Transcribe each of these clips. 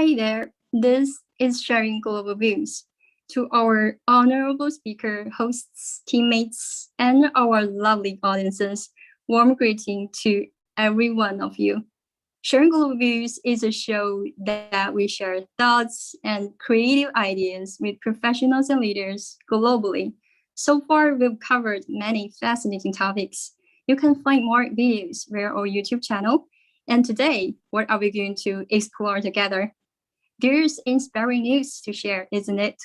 Hey there, this is Sharing Global Views. To our honorable speaker, hosts, teammates, and our lovely audiences, warm greeting to every one of you. Sharing Global Views is a show that we share thoughts and creative ideas with professionals and leaders globally. So far, we've covered many fascinating topics. You can find more videos via our YouTube channel. And today, what are we going to explore together? There's inspiring news to share, isn't it?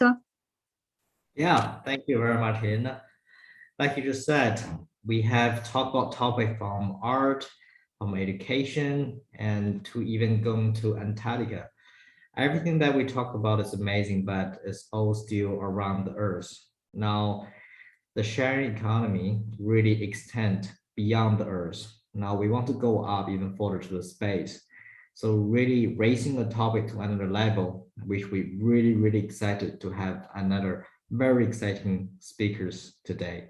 Yeah, thank you very much, Hin. Like you just said, we have talked about topic from art, from education, and to even going to Antarctica. Everything that we talk about is amazing, but it's all still around the Earth. Now, the sharing economy really extend beyond the Earth. Now we want to go up even further to the space. So really raising the topic to another level, which we really excited to have another very exciting speakers today.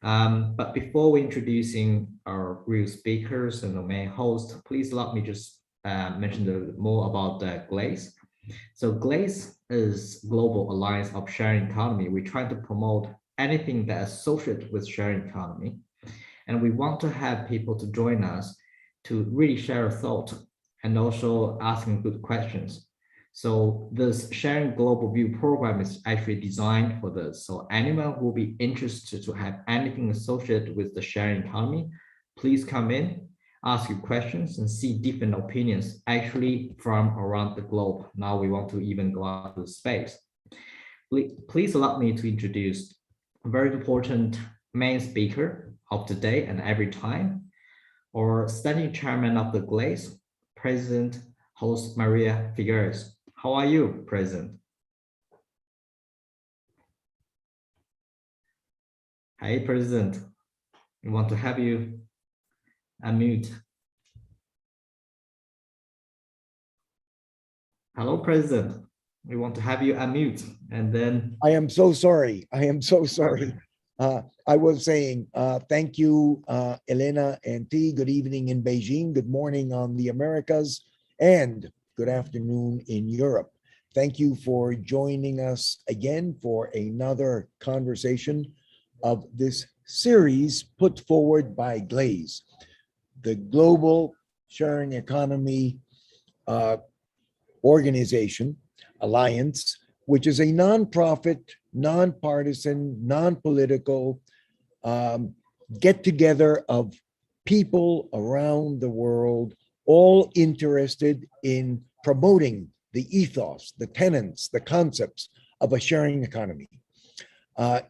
But before we introducing our real speakers and the main host, please let me just mention more about the GLACE. So GLACE is Global Alliance of Sharing Economy. We're trying to promote anything that is associated with sharing economy. And we want to have people to join us to really share a thought and also asking good questions. So this Sharing Global View program is actually designed for this. So anyone who will be interested to have anything associated with the sharing economy, please come in, ask you questions and see different opinions actually from around the globe. Now we want to even go out to space. Please allow me to introduce a very important main speaker of today and every time, or standing chairman of the GLACE, President Jose Maria Figueres. How are you, President? Hey, President. We want to have you unmute. Hello, President. We want to have you unmute and then. I am so sorry. I am so sorry. I was saying thank you, Elena and T. Good evening in Beijing. Good morning on the Americas and good afternoon in Europe. Thank you for joining us again for another conversation of this series put forward by GLACE, the Global Sharing Economy Organization, Alliance, which is a nonprofit, nonpartisan, non-political get-together of people around the world, all interested in promoting the ethos, the tenets, the concepts of a sharing economy.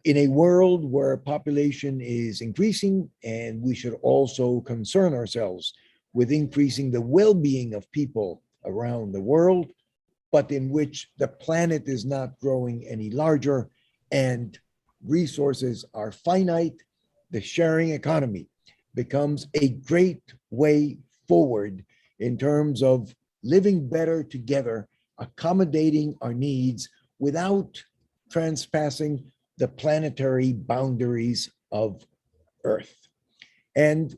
In a world where population is increasing, and we should also concern ourselves with increasing the well-being of people around the world, but in which the planet is not growing any larger and resources are finite, the sharing economy becomes a great way forward in terms of living better together, accommodating our needs without transpassing the planetary boundaries of Earth. And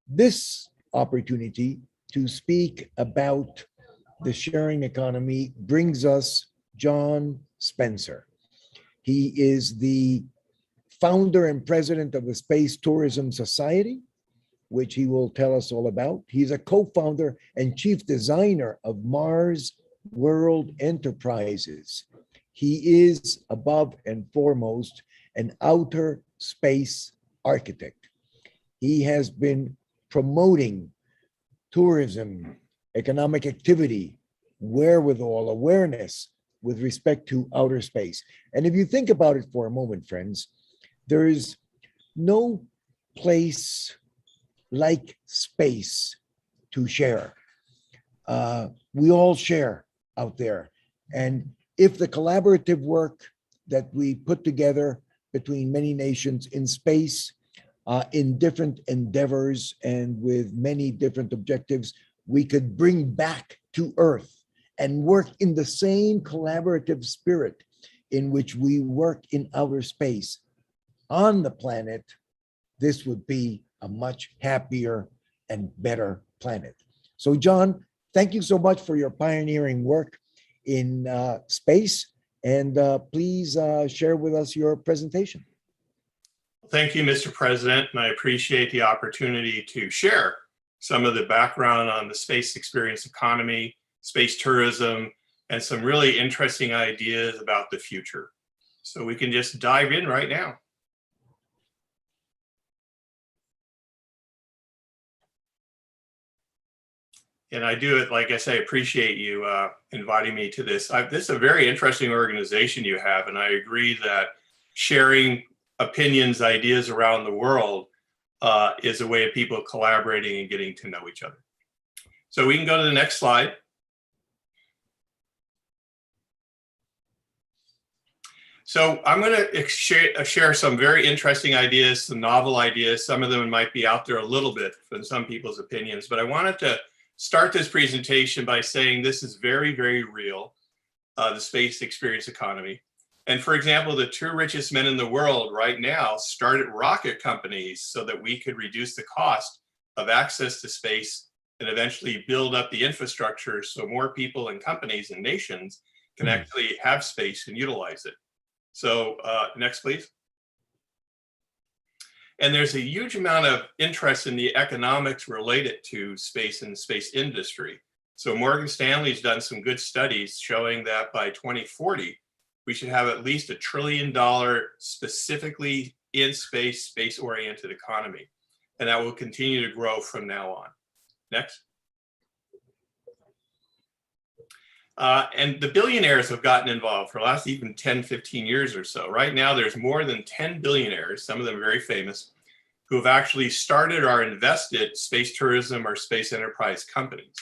this opportunity to speak about the sharing economy brings us John Spencer. He is the founder and president of the Space Tourism Society, which he will tell us all about. He's a co-founder and chief designer of Mars World Enterprises. He is above and foremost an outer space architect. He has been promoting tourism, economic activity, wherewithal, awareness with respect to outer space. And if you think about it for a moment, friends, there is no place like space to share. We all share out there. And if the collaborative work that we put together between many nations in space, in different endeavors and with many different objectives, we could bring back to Earth and work in the same collaborative spirit in which we work in outer space on the planet, this would be a much happier and better planet. So John, Thank you so much for your pioneering work in space. And please share with us your presentation. Thank you, Mr. President, and I appreciate the opportunity to share some of the background on the space experience economy, space tourism, and some really interesting ideas about the future. So we can just dive in right now. And I do it, like I say, appreciate you inviting me to this. This is a very interesting organization you have, and I agree that sharing opinions, ideas around the world is a way of people collaborating and getting to know each other. So we can go to the next slide. So I'm going to share some very interesting ideas, some novel ideas. Some of them might be out there a little bit from some people's opinions, but I wanted to start this presentation by saying this is very, very real, the space experience economy. And for example, the 2 richest men in the world right now started rocket companies so that we could reduce the cost of access to space and eventually build up the infrastructure so more people and companies and nations can actually have space and utilize it. So next, please. And there's a huge amount of interest in the economics related to space and the space industry. So Morgan Stanley's done some good studies showing that by 2040, we should have at least $1 trillion specifically in space, space-oriented economy. And that will continue to grow from now on. Next. And the billionaires have gotten involved for the last even 10, 15 years or so. Right now, there's more than 10 billionaires, some of them very famous, who have actually started or invested space tourism or space enterprise companies.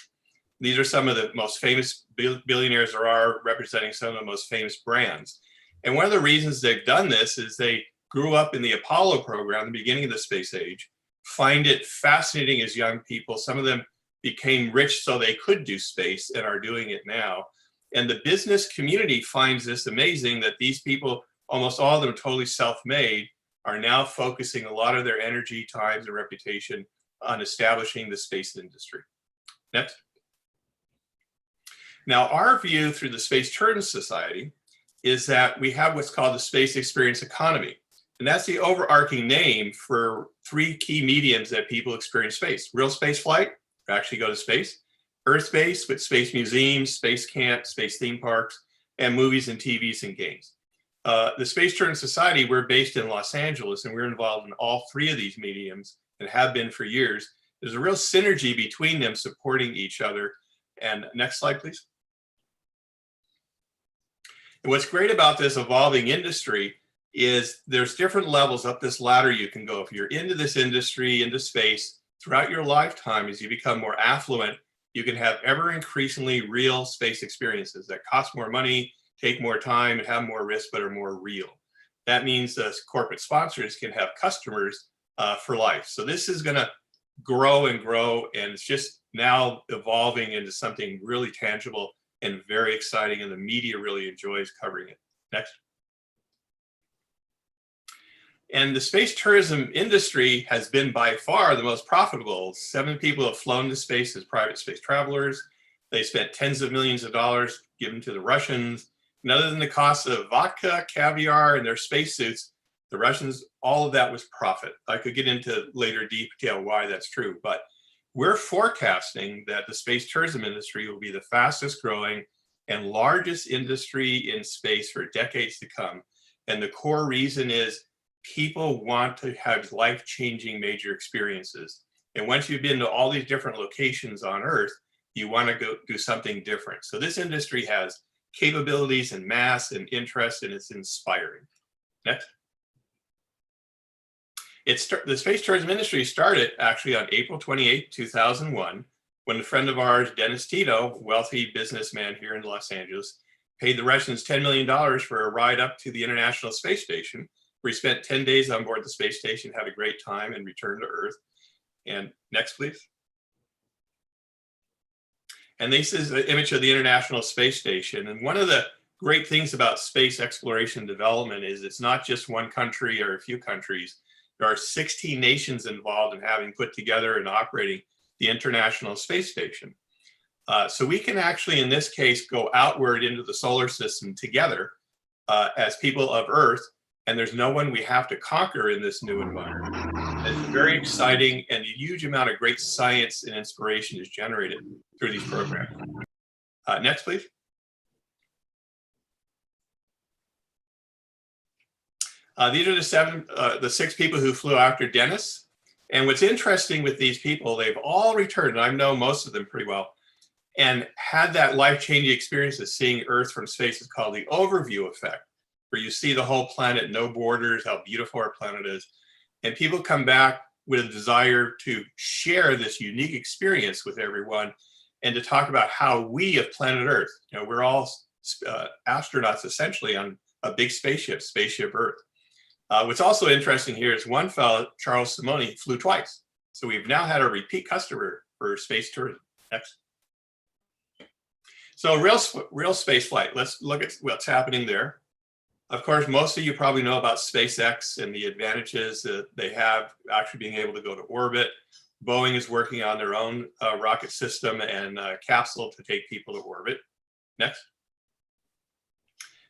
These are some of the most famous billionaires there are, representing some of the most famous brands. And one of the reasons they've done this is they grew up in the Apollo program, the beginning of the space age, find it fascinating as young people. Some of them became rich so they could do space and are doing it now. And the business community finds this amazing that these people, almost all of them totally self-made, are now focusing a lot of their energy, times, and reputation on establishing the space industry. Next. Now, our view through the Space Tourism Society is that we have what's called the space experience economy. And that's the overarching name for 3 key mediums that people experience space. Real space flight, actually go to space. EarthBased with space museums, space camps, space theme parks, and movies and TVs and games. The Space Tourism Society, we're based in Los Angeles, and we're involved in all 3 of these mediums and have been for years. There's a real synergy between them supporting each other. And next slide, please. And what's great about this evolving industry is there's different levels up this ladder you can go. If you're into this industry, into space, throughout your lifetime, as you become more affluent, you can have ever increasingly real space experiences that cost more money, take more time, and have more risk, but are more real. That means corporate sponsors can have customers for life. So this is gonna grow and grow, and it's just now evolving into something really tangible and very exciting, and the media really enjoys covering it. Next. And the space tourism industry has been by far the most profitable. 7 people have flown to space as private space travelers. They spent tens of millions of dollars given to the Russians. And other than the cost of vodka, caviar, and their spacesuits, the Russians, all of that was profit. I could get into later detail why that's true, but we're forecasting that the space tourism industry will be the fastest growing and largest industry in space for decades to come. And the core reason is people want to have life-changing major experiences. And once you've been to all these different locations on Earth, you want to go do something different. So this industry has capabilities and mass and interest, and it's inspiring. Next. The space tourism industry started actually on April 28, 2001, when a friend of ours, Dennis Tito, wealthy businessman here in Los Angeles, paid the Russians $10 million for a ride up to the International Space Station, where he spent 10 days on board the space station, had a great time, and returned to Earth. And next, please. And this is an image of the International Space Station. And one of the great things about space exploration and development is it's not just one country or a few countries. There are 16 nations involved in having put together and operating the International Space Station. So we can actually, in this case, go outward into the solar system together as people of Earth, and there's no one we have to conquer in this new environment. It's very exciting, and a huge amount of great science and inspiration is generated through these programs. Next, please. These are the 6 people who flew after Dennis. And what's interesting with these people, they've all returned, and I know most of them pretty well, and had that life-changing experience of seeing Earth from space. Is called the overview effect, where you see the whole planet, no borders, how beautiful our planet is. And people come back with a desire to share this unique experience with everyone and to talk about how we of planet Earth, you know, we're all astronauts essentially on a big spaceship Earth. What's also interesting here is one fellow, Charles Simoni, flew twice. So we've now had a repeat customer for space tourism. Next. So real space flight. Let's look at what's happening there. Of course, most of you probably know about SpaceX and the advantages that they have actually being able to go to orbit. Boeing is working on their own rocket system and capsule to take people to orbit. Next.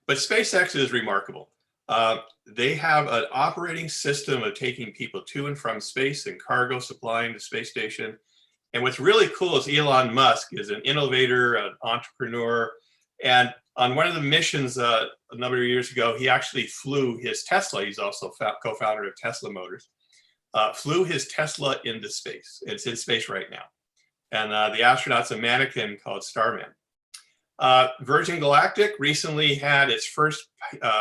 But SpaceX is remarkable. They have an operating system of taking people to and from space and cargo supplying the space station. And what's really cool is Elon Musk is an innovator, an entrepreneur. And on one of the missions a number of years ago, he actually flew his Tesla. He's also co-founder of Tesla Motors. Flew his Tesla into space. It's in space right now. And the astronaut's a mannequin called Starman. Virgin Galactic recently had its first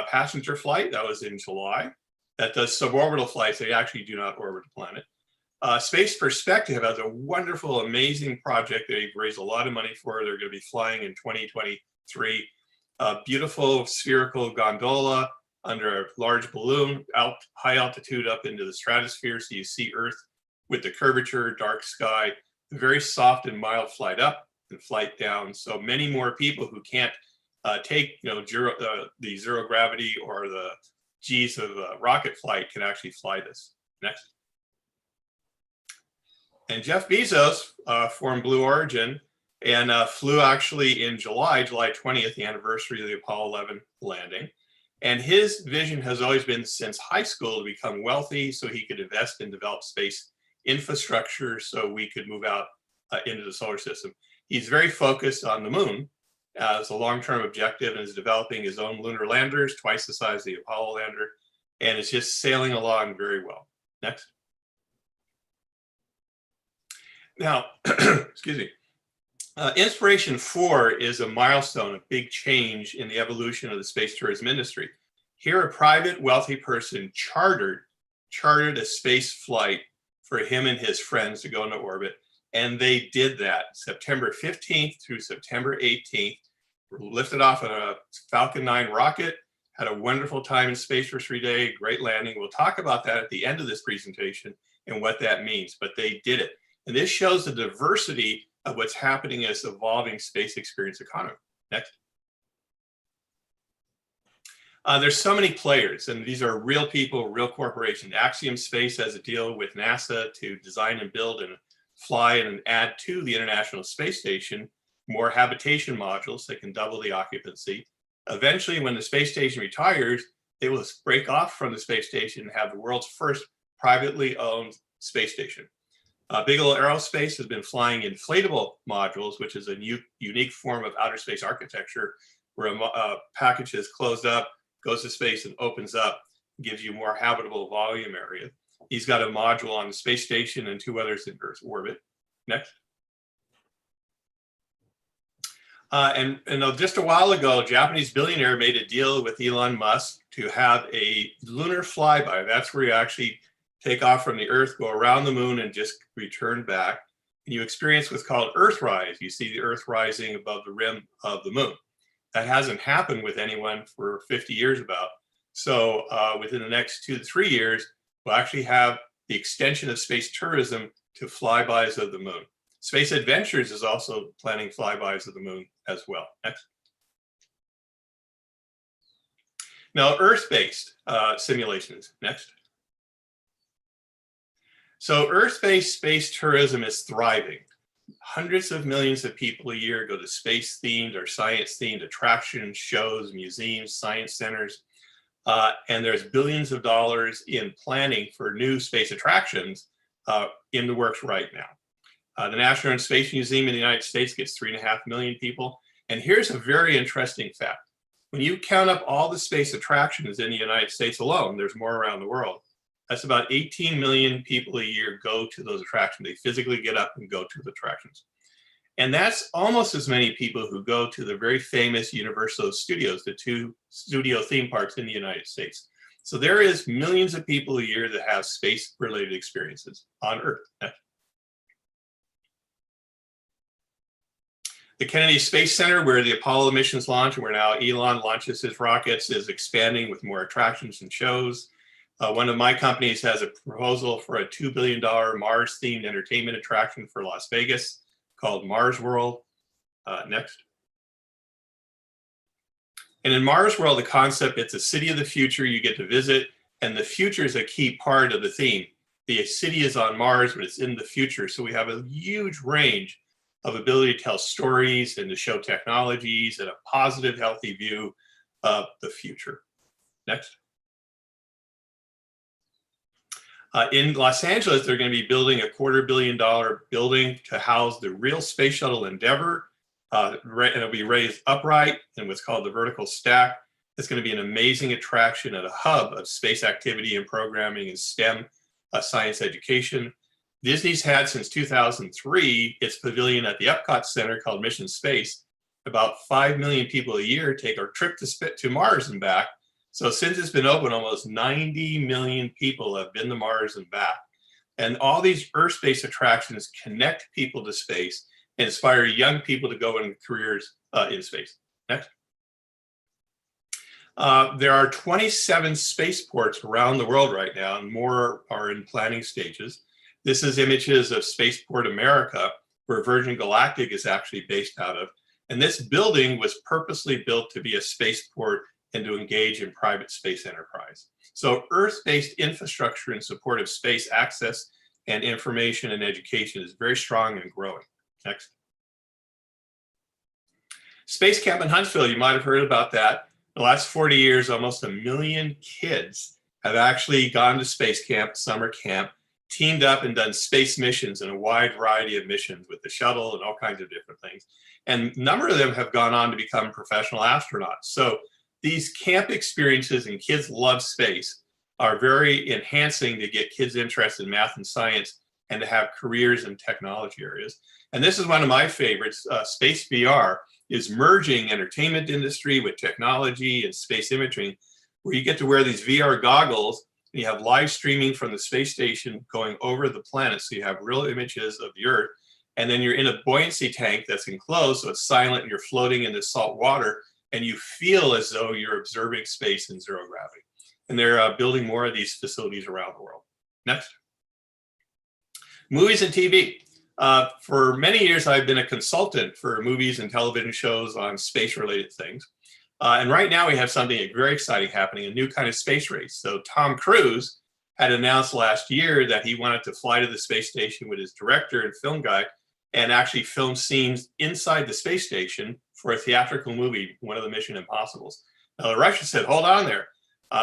passenger flight. That was in July. That does suborbital flights. They actually do not orbit the planet. Space Perspective has a wonderful, amazing project that they've raised a lot of money for. They're going to be flying in 2023. A beautiful spherical gondola under a large balloon, high altitude up into the stratosphere. So you see Earth with the curvature, dark sky, very soft and mild flight up and flight down. So many more people who can't take the zero gravity or the G's of rocket flight can actually fly this. Next. And Jeff Bezos formed Blue Origin and flew actually in July 20th, the anniversary of the Apollo 11 landing. And his vision has always been since high school to become wealthy so he could invest and develop space infrastructure so we could move out into the solar system. He's very focused on the moon as a long-term objective and is developing his own lunar landers, twice the size of the Apollo lander, and is just sailing along very well. Next. Now, excuse me. Inspiration 4 is a milestone, a big change in the evolution of the space tourism industry. Here, a private wealthy person chartered a space flight for him and his friends to go into orbit. And they did that September 15th through September 18th, lifted off on a Falcon 9 rocket, had a wonderful time in space for 3 days, great landing. We'll talk about that at the end of this presentation and what that means, but they did it. And this shows the diversity of what's happening in this evolving space experience economy. Next. There's so many players, and these are real people, real corporations. Axiom Space has a deal with NASA to design and build and fly and add to the International Space Station more habitation modules that can double the occupancy. Eventually, when the space station retires, they will break off from the space station and have the world's first privately owned space station. Bigelow Aerospace has been flying inflatable modules, which is a unique form of outer space architecture where a package is closed up, goes to space and opens up, gives you more habitable volume area. He's got a module on the space station and 2 others in Earth's orbit. Next. And just a while ago, a Japanese billionaire made a deal with Elon Musk to have a lunar flyby. That's where you actually take off from the Earth, go around the moon, and just return back. And you experience what's called Earthrise. You see the Earth rising above the rim of the moon. That hasn't happened with anyone for 50 years about. So within the next 2 to 3 years, we'll actually have the extension of space tourism to flybys of the moon. Space Adventures is also planning flybys of the moon as well. Next. Now, Earth-based simulations. Next. So Earth-based space tourism is thriving. hundreds of millions of people a year go to space-themed or science-themed attractions, shows, museums, science centers. And there's billions of dollars in planning for new space attractions in the works right now. The National Air and Space Museum in the United States gets 3.5 million people. And here's a very interesting fact. When you count up all the space attractions in the United States alone, there's more around the world. That's about 18 million people a year go to those attractions. They physically get up and go to the attractions. And that's almost as many people who go to the very famous Universal Studios, the 2 studio theme parks in the United States. So there is millions of people a year that have space-related experiences on Earth. The Kennedy Space Center, where the Apollo missions launch, and where now Elon launches his rockets, is expanding with more attractions and shows. One of my companies has a proposal for a $2 billion Mars-themed entertainment attraction for Las Vegas called Mars World. Next. And in Mars World, the concept, it's a city of the future you get to visit, and the future is a key part of the theme. The city is on Mars, but it's in the future. So we have a huge range of ability to tell stories and to show technologies and a positive, healthy view of the future. Next. In Los Angeles, they're going to be building a $250 million building to house the real space shuttle Endeavour. And it'll be raised upright in what's called the vertical stack. It's going to be an amazing attraction and a hub of space activity and programming and STEM science education. Disney's had since 2003 its pavilion at the Epcot Center called Mission Space. About 5 million people a year take a trip to Mars and back. So since it's been open, almost 90 million people have been to Mars and back. And all these Earth-based attractions connect people to space and inspire young people to go into careers in space. Next. There are 27 spaceports around the world right now, and more are in planning stages. This is images of Spaceport America, where Virgin Galactic is actually based out of. And this building was purposely built to be a spaceport and to engage in private space enterprise. So Earth-based infrastructure in support of space access and information and education is very strong and growing. Next. Space Camp in Huntsville, you might have heard about that. The last 40 years, almost 1 million kids have actually gone to space camp, summer camp, teamed up and done space missions in a wide variety of missions with the shuttle and all kinds of different things. And a number of them have gone on to become professional astronauts. So these camp experiences, and kids love space, are very enhancing to get kids interested in math and science and to have careers in technology areas. And this is one of my favorites. Space VR is merging entertainment industry with technology and space imaging, where you get to wear these VR goggles and you have live streaming from the space station going over the planet. So you have real images of the Earth, and then you're in a buoyancy tank that's enclosed, so it's silent, and you're floating in the salt water, and you feel as though you're observing space in zero gravity. And they're building more of these facilities around the world. Next. Movies and TV. For many years, I've been a consultant for movies and television shows on space-related things. And right now we have something very exciting happening, a new kind of space race. So Tom Cruise had announced last year that he wanted to fly to the space station with his director and film guy and actually film scenes inside the space station for a theatrical movie, one of the Mission Impossibles. Now the Russians said, hold on there.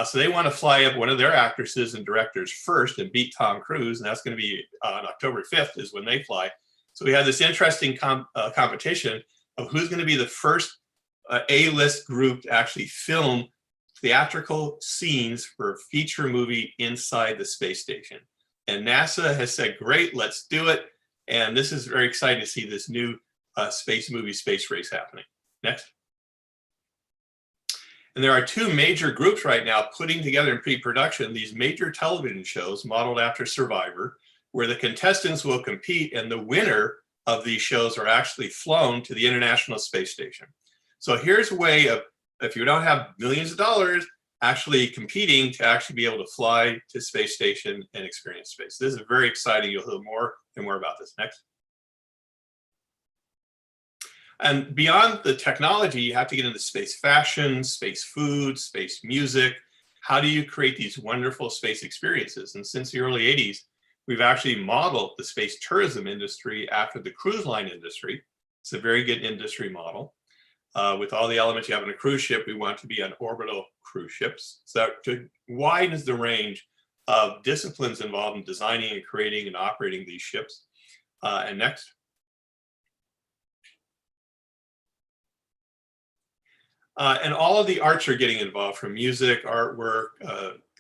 So they want to fly up one of their actresses and directors first and beat Tom Cruise, and that's going to be on October 5th is when they fly. So we have this interesting competition of who's going to be the first A-list group to actually film theatrical scenes for a feature movie inside the space station. And NASA has said, great, let's do it. And this is very exciting to see this new space movie, space race happening. Next. And there are 2 major groups right now putting together in pre-production these major television shows modeled after Survivor, where the contestants will compete and the winner of these shows are actually flown to the International Space Station. So here's a way of, if you don't have millions of dollars, actually competing to actually be able to fly to space station and experience space. This is very exciting. You'll hear more and more about this. Next. And beyond the technology, you have to get into space fashion, space food, space music. How do you create these wonderful space experiences? And since the early 80s, we've actually modeled the space tourism industry after the cruise line industry. It's a very good industry model. With all the elements you have in a cruise ship, we want to be on orbital cruise ships. So that widens the range of disciplines involved in designing and creating and operating these ships. And next. And all of the arts are getting involved, from music, artwork,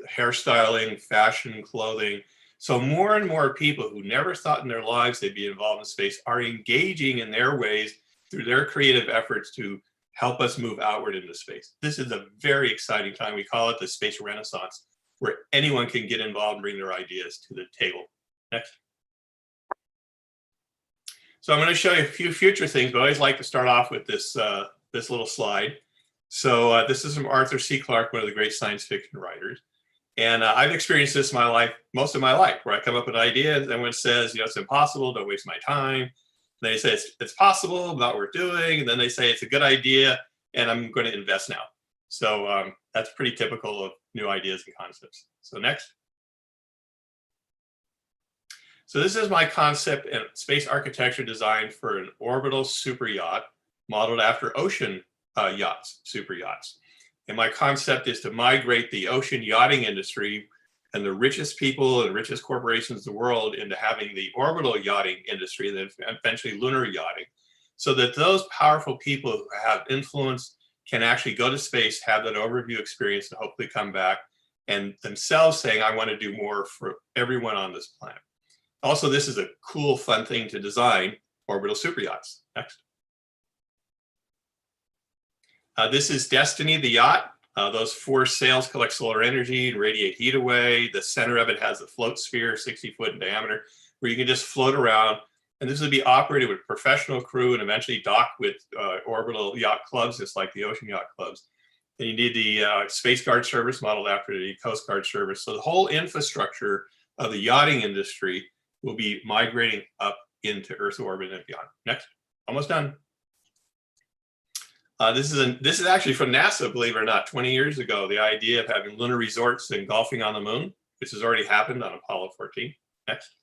hairstyling, fashion, clothing. So more and more people who never thought in their lives they'd be involved in space are engaging in their ways through their creative efforts to help us move outward into space. This is a very exciting time. We call it the space renaissance, where anyone can get involved and bring their ideas to the table. Next. So I'm going to show you a few future things, but I always like to start off with this, this little slide. So this is from Arthur C. Clarke, one of the great science fiction writers. And I've experienced this in my life, most of my life, where I come up with ideas and when it says, you know, it's impossible, don't waste my time. They say it's possible, not worth doing. And then they say it's a good idea and I'm going to invest now. So that's pretty typical of new ideas and concepts. So next. So this is my concept and space architecture design for an orbital super yacht modeled after ocean yachts, super yachts. And my concept is to migrate the ocean yachting industry and the richest people and richest corporations in the world into having the orbital yachting industry, and then eventually lunar yachting, so that those powerful people who have influence can actually go to space, have that overview experience, and hopefully come back and themselves saying, I want to do more for everyone on this planet. Also, this is a cool, fun thing to design, orbital super yachts. Next. This is Destiny, the yacht. Those 4 sails collect solar energy and radiate heat away. The center of it has a float sphere, 60 foot in diameter, where you can just float around. And this would be operated with professional crew and eventually dock with orbital yacht clubs, just like the ocean yacht clubs. And you need the Space Guard service modeled after the Coast Guard service. So the whole infrastructure of the yachting industry will be migrating up into Earth orbit and beyond. Next, almost done. This is actually from NASA, believe it or not, 20 years ago, the idea of having lunar resorts and golfing on the moon, which has already happened on Apollo 14. Next.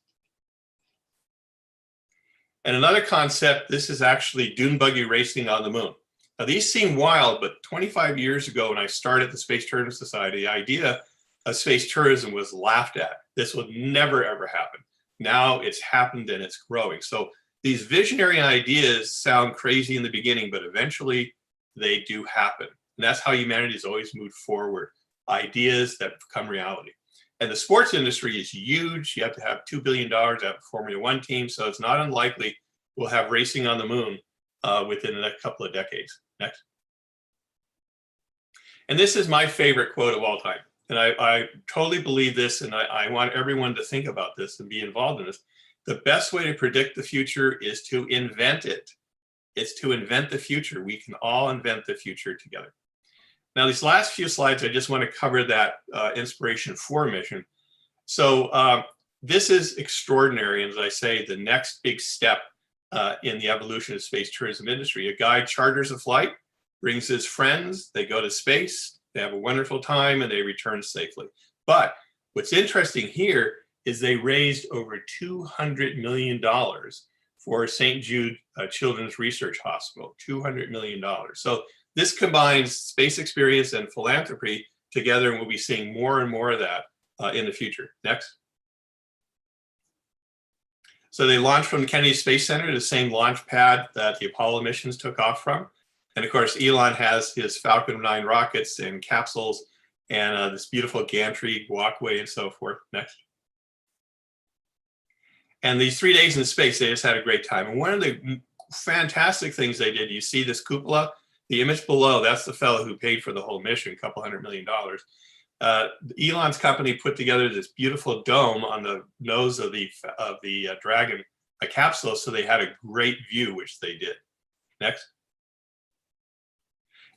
And another concept, this is actually dune buggy racing on the moon. Now these seem wild, but 25 years ago when I started the Space Tourism Society, the idea of space tourism was laughed at. This would never, ever happen. Now it's happened and it's growing. So these visionary ideas sound crazy in the beginning, but eventually they do happen. And that's how humanity has always moved forward. Ideas that become reality. And the sports industry is huge. You have to have $2 billion to have a Formula One team. So it's not unlikely we'll have racing on the moon within the next couple of decades. Next. And this is my favorite quote of all time. And I totally believe this, and I want everyone to think about this and be involved in this. The best way to predict the future is to invent it. It's to invent the future. We can all invent the future together. Now, these last few slides, I just want to cover that Inspiration 4 mission. So this is extraordinary, and as I say, the next big step in the evolution of the space tourism industry. A guy charters a flight, brings his friends, they go to space, they have a wonderful time, and they return safely. But what's interesting here is they raised over $200 million for St. Jude Children's Research Hospital, $200 million. So this combines space experience and philanthropy together, and we'll be seeing more and more of that in the future. Next. So they launched from the Kennedy Space Center, the same launch pad that the Apollo missions took off from. And of course, Elon has his Falcon 9 rockets and capsules and this beautiful gantry walkway and so forth. Next. And these 3 days in space, they just had a great time. And one of the fantastic things they did, you see this cupola, the image below, that's the fellow who paid for the whole mission, a couple $100 million. Elon's company put together this beautiful dome on the nose of the Dragon capsule, so they had a great view, which they did. Next.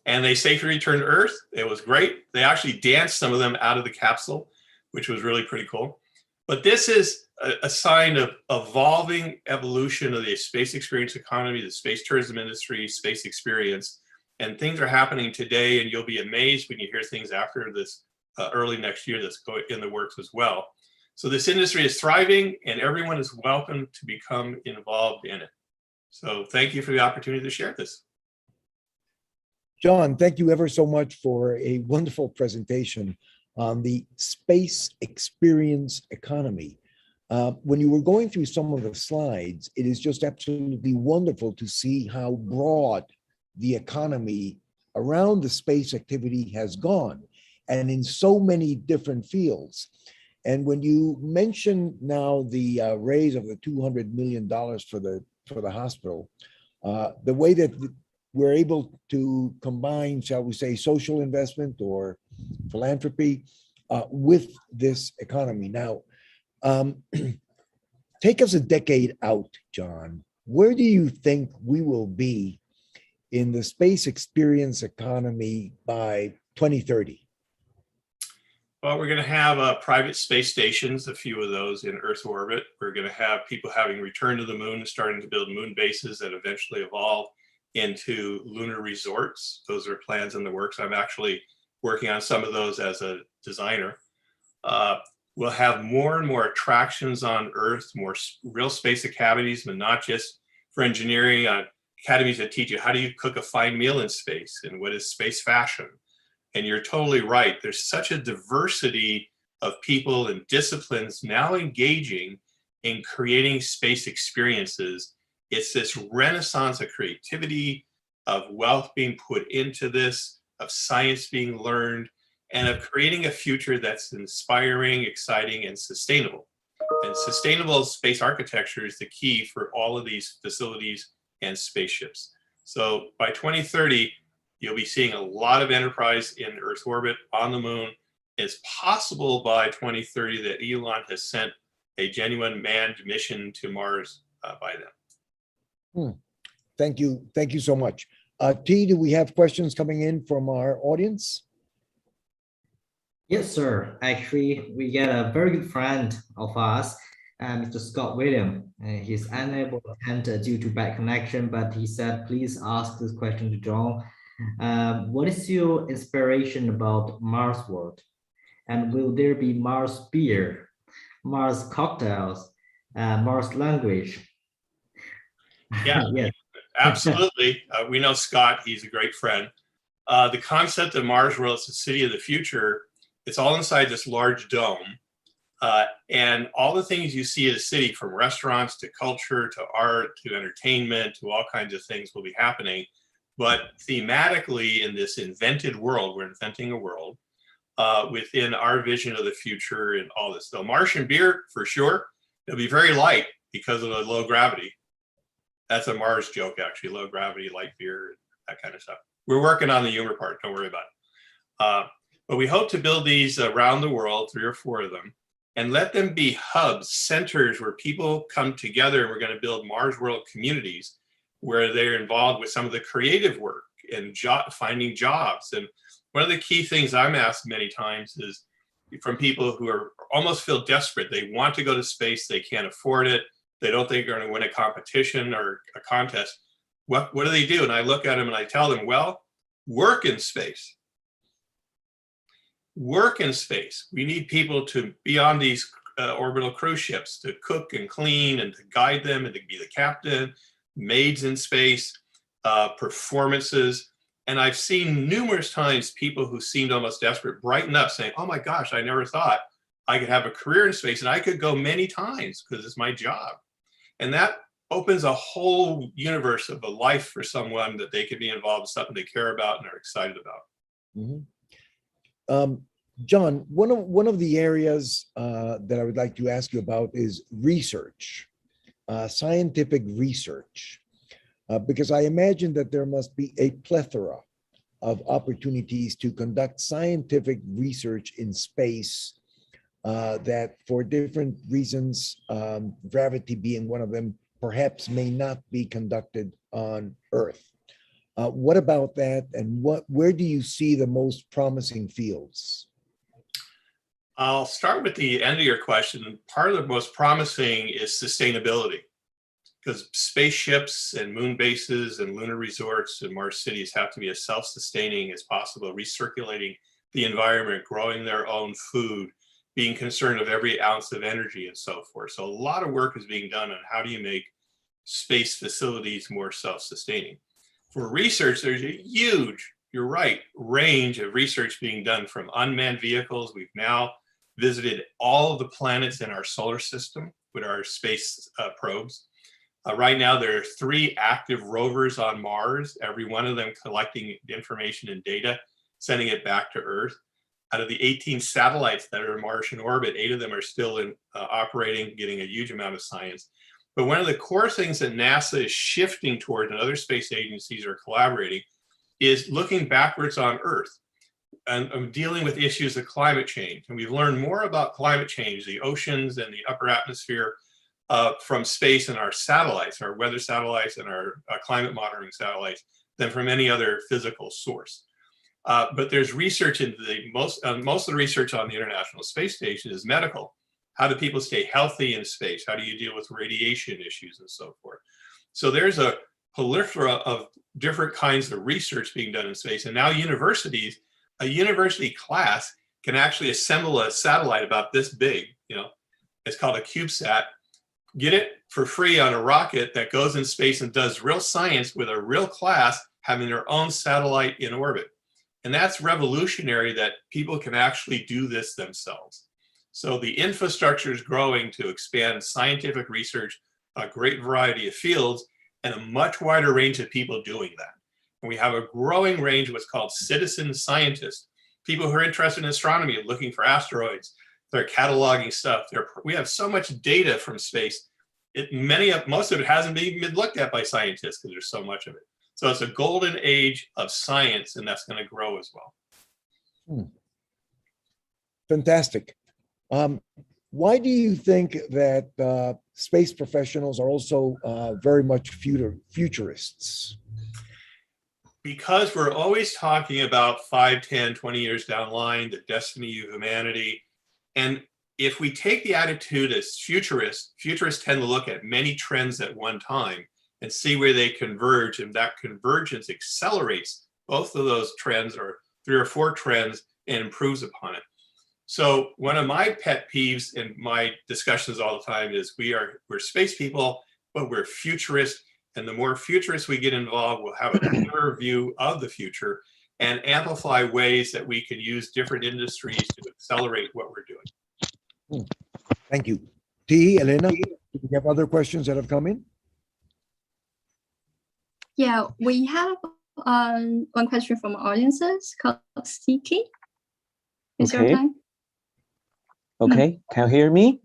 And they safely returned to Earth. It was great. They actually danced some of them out of the capsule, which was really pretty cool. But this is a sign of evolving evolution of the space experience economy, the space tourism industry, space experience. And things are happening today, and you'll be amazed when you hear things after this early next year that's in the works as well. So this industry is thriving and everyone is welcome to become involved in it. So thank you for the opportunity to share this. John, thank you ever so much for a wonderful presentation on the space experience economy. When you were going through some of the slides, it is just absolutely wonderful to see how broad the economy around the space activity has gone, and in so many different fields. And when you mention now the raise of the $200 million for the hospital, the way that we're able to combine, shall we say, social investment or philanthropy with this economy. Now, take us a decade out, John. Where do you think we will be in the space experience economy by 2030? Well, we're going to have private space stations, a few of those in Earth orbit. We're going to have people having returned to the moon and starting to build moon bases that eventually evolve into lunar resorts. Those are plans in the works. I'm actually working on some of those as a designer. We'll have more and more attractions on Earth, more real space academies, but not just for engineering, academies that teach you how do you cook a fine meal in space and what is space fashion. And you're totally right. There's such a diversity of people and disciplines now engaging in creating space experiences. It's this renaissance of creativity, of wealth being put into this, of science being learned, and of creating a future that's inspiring, exciting, and sustainable. And sustainable space architecture is the key for all of these facilities and spaceships. So by 2030, you'll be seeing a lot of enterprise in Earth orbit, on the moon. It's possible by 2030 that Elon has sent a genuine manned mission to Mars by then. Thank you. Thank you so much. T, do we have questions coming in from our audience? Yes, sir. Actually, we get a very good friend of us, Mr. Scott William. He's unable to attend due to bad connection, but he said, please ask this question to John. What is your inspiration about Mars World? And will there be Mars beer, Mars cocktails, Mars language? Yeah, Yes. absolutely. We know Scott, he's a great friend. The concept of Mars World is the city of the future. It's all inside this large dome. And all the things you see at a city, from restaurants to culture to art to entertainment to all kinds of things, will be happening. But thematically, in this invented world, we're inventing a world within our vision of the future and all this. So Martian beer, for sure, it'll be very light because of the low gravity. That's a Mars joke, actually, low gravity, light beer, that kind of stuff. We're working on the humor part, don't worry about it. But we hope to build these around the world, 3 or 4 of them, and let them be hubs, centers where people come together. We're going to build Mars World communities where they're involved with some of the creative work and finding jobs. And one of the key things I'm asked many times is from people who are almost feel desperate. They want to go to space, they can't afford it, they don't think they're going to win a competition or a contest. What do they do? And I look at them and I tell them, well, work in space. Work in space. We need people to be on these orbital cruise ships to cook and clean and to guide them and to be the captain, maids in space, performances. And I've seen numerous times people who seemed almost desperate brighten up saying, oh my gosh, I never thought I could have a career in space and I could go many times because it's my job. And that opens a whole universe of a life for someone that they could be involved in something they care about and are excited about. Mm-hmm. John, one of the areas that I would like to ask you about is research, scientific research, because I imagine that there must be a plethora of opportunities to conduct scientific research in space that, for different reasons, gravity being one of them, perhaps may not be conducted on Earth. What about that, and where do you see the most promising fields? I'll start with the end of your question. Part of the most promising is sustainability, because spaceships and moon bases and lunar resorts and Mars cities have to be as self-sustaining as possible, recirculating the environment, growing their own food, being concerned of every ounce of energy and so forth. So a lot of work is being done on how do you make space facilities more self-sustaining. For research, there's a huge, you're right, range of research being done from unmanned vehicles. We've now visited all of the planets in our solar system with our space probes. Right now, there are 3 active rovers on Mars, every one of them collecting information and data, sending it back to Earth. Out of the 18 satellites that are in Martian orbit, 8 of them are still in operating, getting a huge amount of science. But one of the core things that NASA is shifting toward, and other space agencies are collaborating, is looking backwards on Earth and dealing with issues of climate change. And we've learned more about climate change, the oceans and the upper atmosphere, from space and our satellites, our weather satellites and our climate monitoring satellites, than from any other physical source. But there's research into most of the research on the International Space Station is medical. How do people stay healthy in space? How do you deal with radiation issues and so forth? So there's a plethora of different kinds of research being done in space. And now universities, a university class can actually assemble a satellite about this big, it's called a CubeSat, get it for free on a rocket that goes in space and does real science with a real class having their own satellite in orbit. And that's revolutionary that people can actually do this themselves. So the infrastructure is growing to expand scientific research, a great variety of fields, and a much wider range of people doing that. And we have a growing range of what's called citizen scientists, people who are interested in astronomy, looking for asteroids. They're cataloging stuff. We have so much data from space. Most of it hasn't been looked at by scientists because there's so much of it. So it's a golden age of science, and that's going to grow as well. Fantastic. Why do you think that space professionals are also very much futurists? Because we're always talking about 5, 10, 20 years down the line, the destiny of humanity. And if we take the attitude as futurists tend to look at many trends at one time and see where they converge, and that convergence accelerates both of those trends or 3 or 4 trends and improves upon it. So one of my pet peeves in my discussions all the time is we're space people, but we're futurists. And the more futurists we get involved, we'll have a clearer view of the future and amplify ways that we can use different industries to accelerate what we're doing. Thank you. T. Elena, do we have other questions that have come in? Yeah, we have one question from audiences called Sticky. Is your Okay. time? Okay, can you hear me?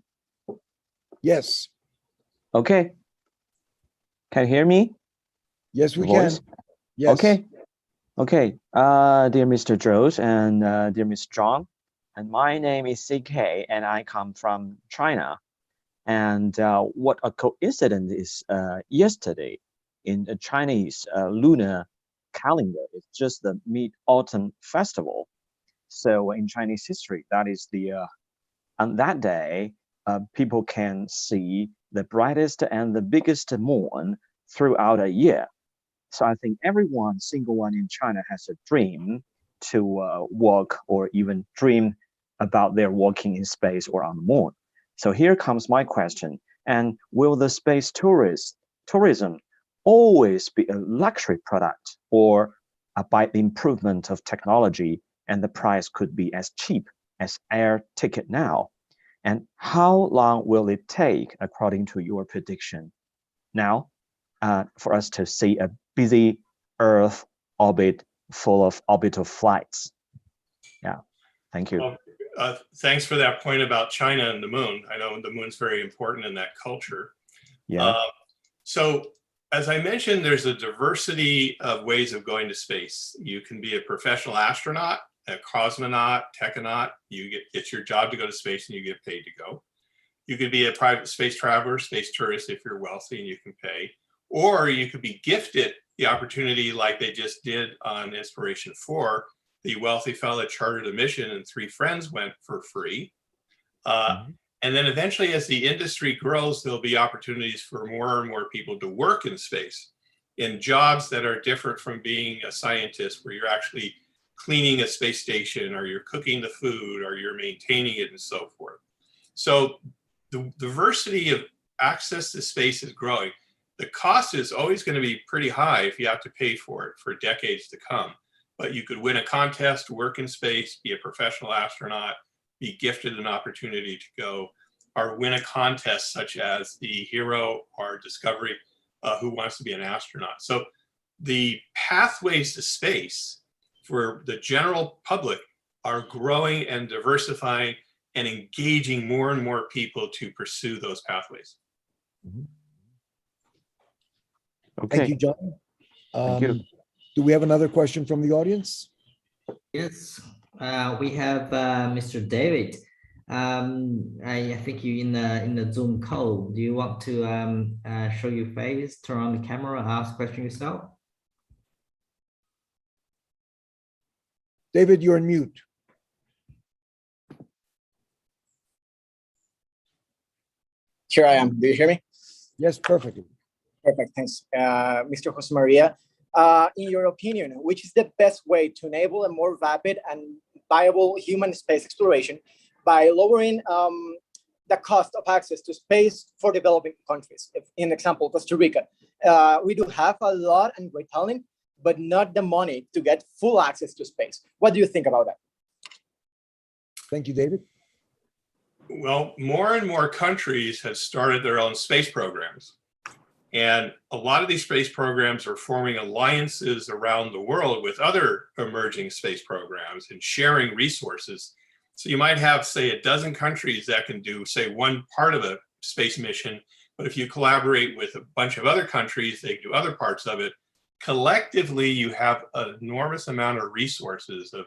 Yes. Okay. Can you hear me? Yes, we Voice? can. Yes. Okay. Okay. Dear Mr. Zhou and dear Ms. Zhang, and my name is CK, and I come from China. And what a coincidence is yesterday in the Chinese lunar calendar, it's just the Mid-Autumn Festival. So in Chinese history, that is on that day, people can see the brightest and the biggest moon throughout a year. So I think single one in China has a dream to walk or even dream about their walking in space or on the moon. So here comes my question. And will the space tourism always be a luxury product, or by the improvement of technology and the price could be as cheap as air ticket now? And how long will it take, according to your prediction now, for us to see a busy Earth orbit full of orbital flights? Yeah, thank you. Thanks for that point about China and the moon. I know the moon's very important in that culture. Yeah. So as I mentioned, there's a diversity of ways of going to space. You can be a professional astronaut, a cosmonaut, techonaut. You get your job to go to space and you get paid to go. You could be a private space traveler, space tourist if you're wealthy and you can pay. Or you could be gifted the opportunity like they just did on Inspiration 4. The wealthy fellow chartered a mission and 3 friends went for free. And then eventually as the industry grows, there'll be opportunities for more and more people to work in space in jobs that are different from being a scientist, where you're actually cleaning a space station, or you're cooking the food, or you're maintaining it, and so forth. So the diversity of access to space is growing. The cost is always going to be pretty high if you have to pay for it for decades to come. But you could win a contest, work in space, be a professional astronaut, be gifted an opportunity to go, or win a contest such as the Hero or Discovery, Who Wants to Be an Astronaut. So the pathways to space for the general public are growing and diversifying and engaging more and more people to pursue those pathways. Okay. Thank you, John. Thank you. Do we have another question from the audience? Yes, we have Mr. David. I think you in the Zoom call. Do you want to show your face, turn on the camera, ask question yourself? David, you're on mute. Here I am. Do you hear me? Yes, perfectly. Perfect. Thanks. Mr. Jose Maria, in your opinion, which is the best way to enable a more rapid and viable human space exploration by lowering the cost of access to space for developing countries? If, in example, Costa Rica, we do have a lot and great talent, but not the money to get full access to space. What do you think about that? Thank you, David. Well, more and more countries have started their own space programs. And a lot of these space programs are forming alliances around the world with other emerging space programs and sharing resources. So you might have, say, a dozen countries that can do, say, one part of a space mission, but if you collaborate with a bunch of other countries, they do other parts of it. Collectively, you have an enormous amount of resources of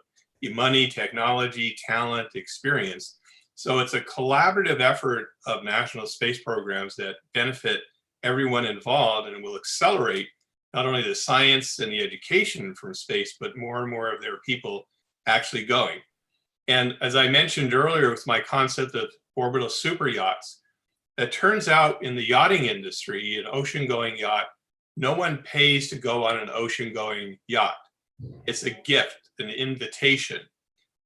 money, technology, talent, experience. So it's a collaborative effort of national space programs that benefit everyone involved, and it will accelerate not only the science and the education from space, but more and more of their people actually going. And as I mentioned earlier with my concept of orbital super yachts, it turns out in the yachting industry, an ocean-going yacht, no one pays to go on an ocean-going yacht. It's a gift, an invitation.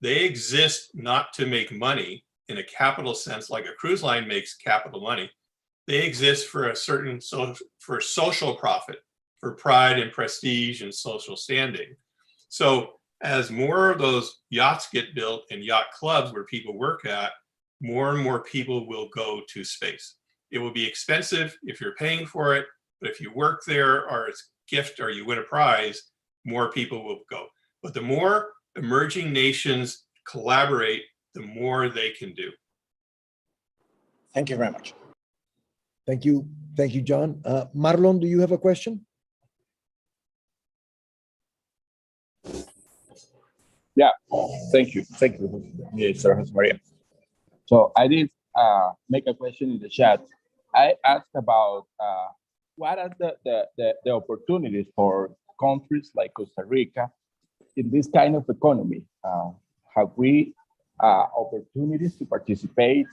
They exist not to make money in a capital sense, like a cruise line makes capital money. They exist for a certain for social profit, for pride and prestige and social standing. So as more of those yachts get built and yacht clubs where people work at, more and more people will go to space. It will be expensive if you're paying for it, but if you work there or it's a gift or you win a prize, more people will go. But the more emerging nations collaborate, the more they can do. Thank you very much. Thank you. Thank you, John. Marlon, do you have a question? Yeah, thank you. Thank you, Mr. Jose Maria. So I did make a question in the chat. I asked about what are the opportunities for countries like Costa Rica in this kind of economy? Have we opportunities to participate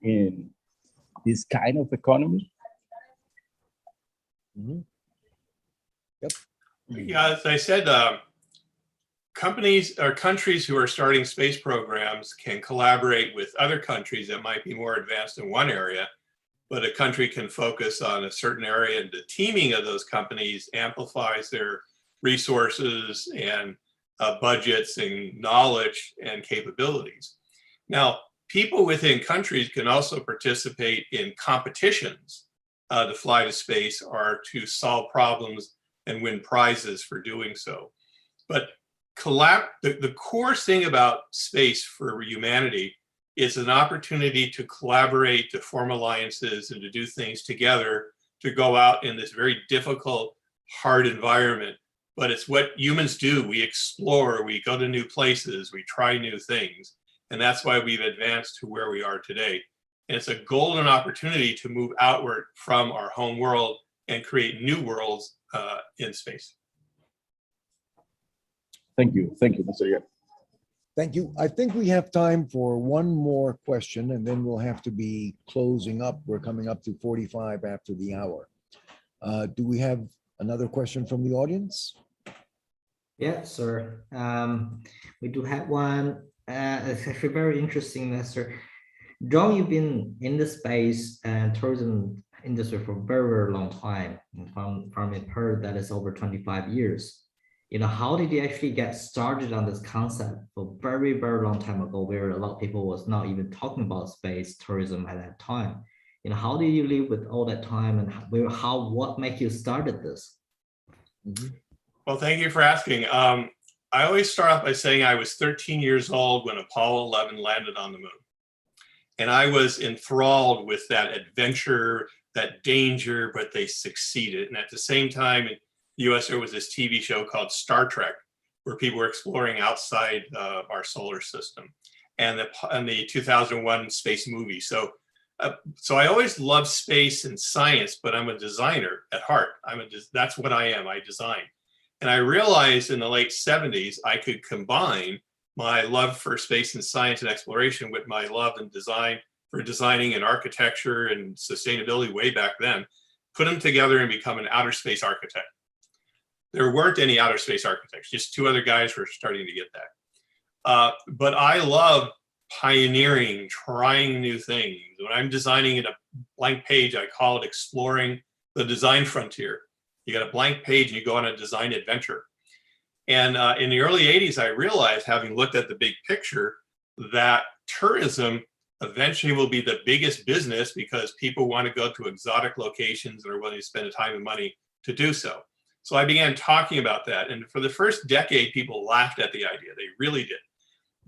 in this kind of economy? Mm-hmm. Yep. Yeah, as I said, companies or countries who are starting space programs can collaborate with other countries that might be more advanced in one area, but a country can focus on a certain area, and the teaming of those companies amplifies their resources and budgets and knowledge and capabilities. Now, people within countries can also participate in competitions to fly to space or to solve problems and win prizes for doing so. But the core thing about space for humanity is an opportunity to collaborate, to form alliances, and to do things together, to go out in this very difficult, hard environment. But it's what humans do. We explore, we go to new places, we try new things. And that's why we've advanced to where we are today. And it's a golden opportunity to move outward from our home world and create new worlds in space. Thank you, Mr. Yer. Thank you. I think we have time for one more question, and then we'll have to be closing up. We're coming up to 45 after the hour. Do we have another question from the audience? Yeah, sir. We do have one. It's actually very interesting, sir. John, you've been in the space and tourism industry for a very, very long time. And from it heard that it's over 25 years. How did you actually get started on this concept for very, very long time ago, where a lot of people was not even talking about space tourism at that time? How did you live with all that time, and what made you started this? Well, thank you for asking. I always start off by saying I was 13 years old when Apollo 11 landed on the moon. And I was enthralled with that adventure, that danger, but they succeeded. And at the same time, in the US, there was this TV show called Star Trek, where people were exploring outside our solar system, and the 2001 space movie. So I always loved space and science, but I'm a designer at heart. That's what I am, I design. And I realized in the late 70s, I could combine my love for space and science and exploration with my love and design for designing and architecture and sustainability way back then, put them together and become an outer space architect. There weren't any outer space architects, just two other guys were starting to get that. But I love pioneering, trying new things. When I'm designing in a blank page, I call it exploring the design frontier. You got a blank page and you go on a design adventure. And in the early 80s, I realized, having looked at the big picture, that tourism eventually will be the biggest business because people want to go to exotic locations and are willing to spend the time and money to do so. So I began talking about that. And for the first decade, people laughed at the idea. They really did.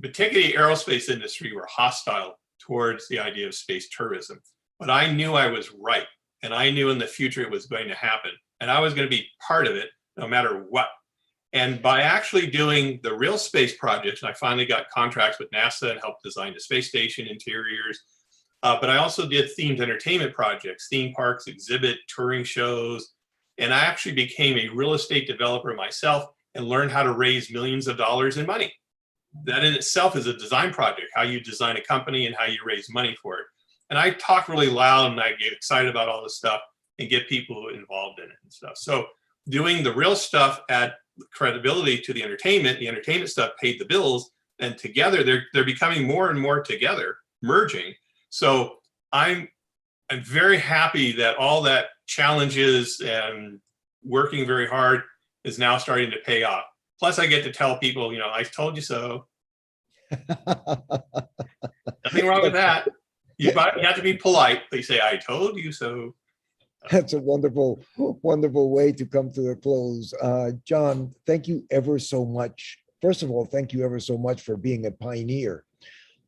Particularly aerospace industry were hostile towards the idea of space tourism. But I knew I was right. And I knew in the future it was going to happen. And I was going to be part of it no matter what. And by actually doing the real space projects, I finally got contracts with NASA and helped design the space station interiors. But I also did themed entertainment projects, theme parks, exhibit, touring shows. And I actually became a real estate developer myself and learned how to raise millions of dollars in money. That in itself is a design project, how you design a company and how you raise money for it. And I talk really loud and I get excited about all this stuff and get people involved in it and stuff. So doing the real stuff add credibility to the entertainment stuff paid the bills, and together they're becoming more and more together, merging. So I'm very happy that all that challenges and working very hard is now starting to pay off. Plus I get to tell people, I told you so. Nothing wrong with that. You have to be polite. They say, I told you so. That's a wonderful, wonderful way to come to a close. John, thank you ever so much. First of all, thank you ever so much for being a pioneer,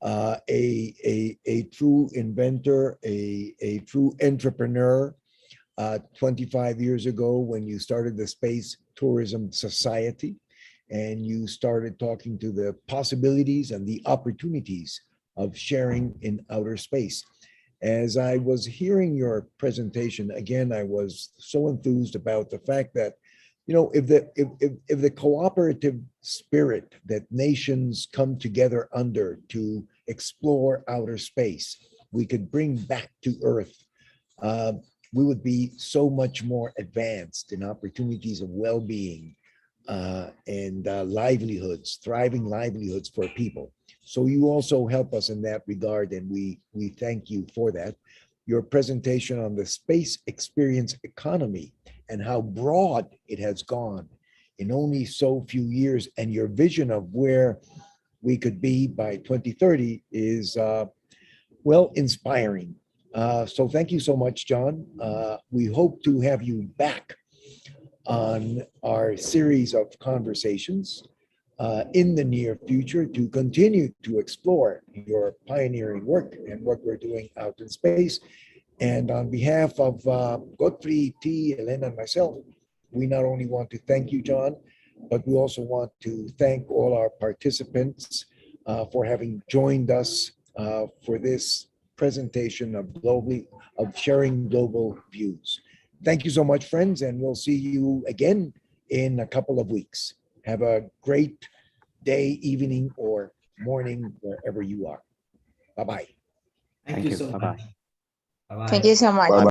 a true inventor, a true entrepreneur. 25 years ago, when you started the Space Tourism Society, and you started talking to the possibilities and the opportunities of sharing in outer space. As I was hearing your presentation, again, I was so enthused about the fact that, if the cooperative spirit that nations come together under to explore outer space, we could bring back to Earth, we would be so much more advanced in opportunities of well-being and livelihoods, thriving livelihoods for people. So you also help us in that regard, and we thank you for that. Your presentation on the space experience economy and how broad it has gone in only so few years, and your vision of where we could be by 2030 is, well, inspiring. So thank you so much, John. We hope to have you back on our series of conversations in the near future to continue to explore your pioneering work and what we're doing out in space. And on behalf of Godfrey, T, Elena, and myself, we not only want to thank you, John, but we also want to thank all our participants for having joined us for this presentation of sharing global views. Thank you so much, friends, and we'll see you again in a couple of weeks. Have a great day, evening, or morning, wherever you are. Bye-bye. Thank you so Bye-bye. much. Bye-bye. Thank you so much. Bye-bye.